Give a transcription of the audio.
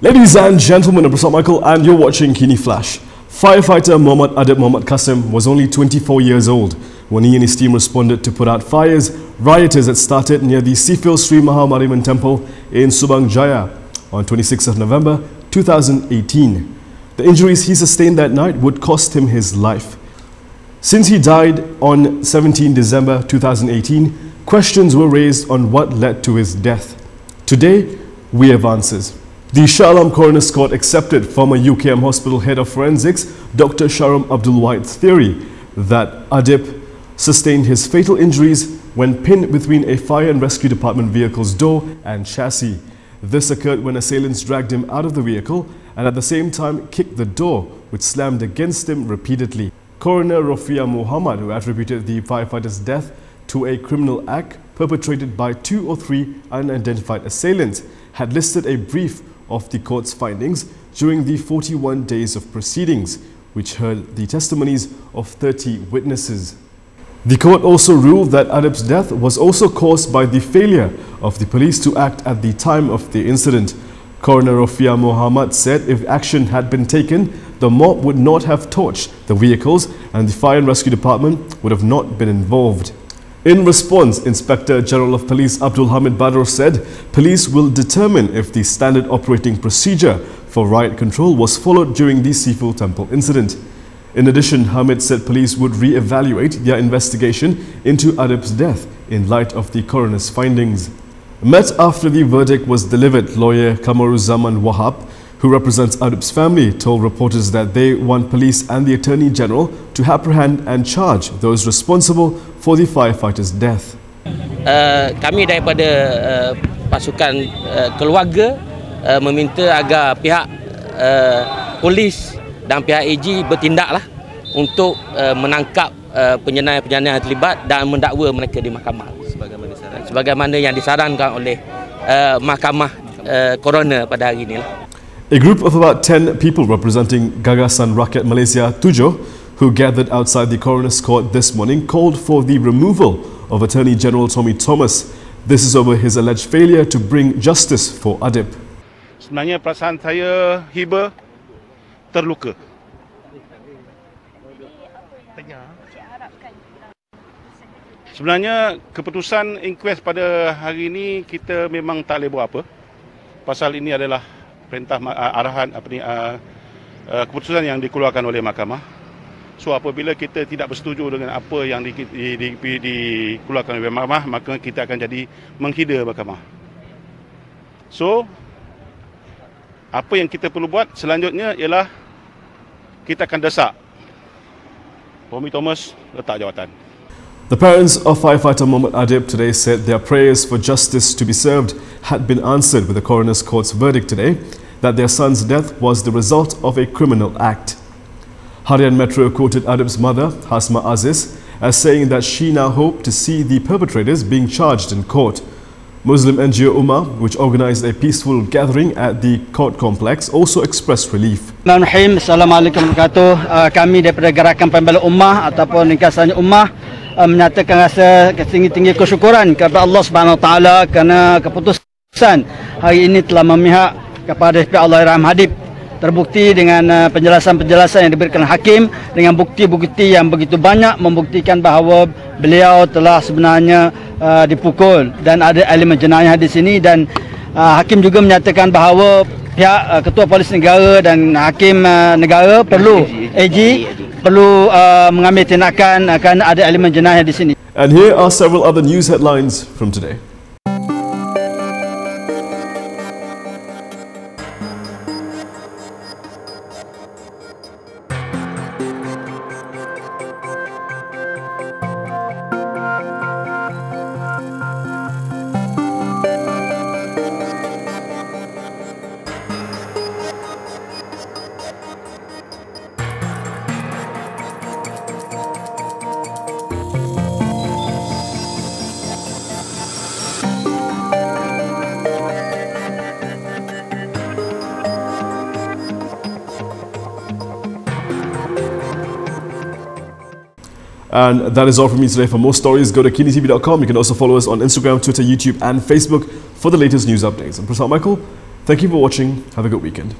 Ladies and gentlemen, I'm Dr. Michael and you're watching KiniFlash. Firefighter Muhammad Adib Mohd Kassim was only 24 years old when he and his team responded to put out fires, rioters that started near the Sifil Sri Mahamariman Temple in Subang Jaya on 26th of November 2018. The injuries he sustained that night would cost him his life. Since he died on 17 December 2018, questions were raised on what led to his death. Today, we have answers. The Shah Coroner's Court accepted former UKM Hospital head of forensics Dr Shahrom Abdul Wahid's theory that Adib sustained his fatal injuries when pinned between a fire and rescue department vehicle's door and chassis. This occurred when assailants dragged him out of the vehicle and at the same time kicked the door, which slammed against him repeatedly. Coroner Rofiah Mohamad, who attributed the firefighter's death to a criminal act perpetrated by 2 or 3 unidentified assailants, had listed a brief of the court's findings during the 41 days of proceedings, which heard the testimonies of 30 witnesses. The court also ruled that Adib's death was also caused by the failure of the police to act at the time of the incident. Coroner Rofiah Mohamad said if action had been taken, the mob would not have torched the vehicles and the fire and rescue department would have not been involved. In response, Inspector General of Police Abdul Hamid Badr said police will determine if the standard operating procedure for riot control was followed during the Sifil Temple incident. In addition, Hamid said police would re-evaluate their investigation into Adib's death in light of the coroner's findings. Met after the verdict was delivered, lawyer Kamaruzzaman Wahab, who represents Adib's family, told reporters that they want police and the Attorney General to apprehend and charge those responsible for the firefighter's death. Kami daripada pasukan keluarga meminta agar pihak polis dan pihak AG bertindaklah untuk menangkap penjenayah-penjenayah yang terlibat dan mendakwa mereka di mahkamah sebagaimana yang disarankan oleh mahkamah coroner pada hari ini. A group of about 10 people representing Gagasan Rakyat Malaysia 7 who gathered outside the Coroner's Court this morning called for the removal of Attorney General Tommy Thomas. This is over his alleged failure to bring justice for Adib. Sebenarnya perasaan saya hiba terluka. Sebenarnya keputusan inquest pada hari ini kita memang tak boleh buat apa. Pasal ini adalah perintah arahan keputusan yang dikeluarkan oleh mahkamah. So apabila kita tidak bersetuju dengan apa yang dikeluarkan oleh mahkamah, maka kita akan jadi menghina mahkamah. So apa yang kita perlu buat selanjutnya ialah kita akan desak Tommy Thomas letak jawatan. The parents of firefighter Muhammad Adib today said their prayers for justice to be served had been answered with the coroner's court's verdict today that their son's death was the result of a criminal act. Harian Metro quoted Adib's mother, Hasma Aziz, as saying that she now hoped to see the perpetrators being charged in court. Muslim NGO Ummah, which organized a peaceful gathering at the court complex, also expressed relief. Assalamualaikum warahmatullahi wabarakatuh. Kami daripada Gerakan Pembela Ummah ataupun Ringkasan Ummah menyatakan rasa tinggi-tinggi kesyukuran kepada Allah Subhanahu Wa Taala kerana keputusan hari ini telah memihak kepada Allahyarham Adib. Terbukti dengan penjelasan-penjelasan yang diberikan hakim dengan bukti-bukti yang begitu banyak membuktikan bahawa beliau telah sebenarnya dipukul dan ada elemen jenayah di sini, dan hakim juga menyatakan bahawa pihak ketua polis negara dan hakim negara perlu AG perlu mengambil tindakan kerana ada elemen jenayah di sini. And here are several other news headlines from today. And that is all from me today. For more stories, go to KiniTV.com. You can also follow us on Instagram, Twitter, YouTube and Facebook for the latest news updates. I'm Dr. Michael. Thank you for watching. Have a good weekend.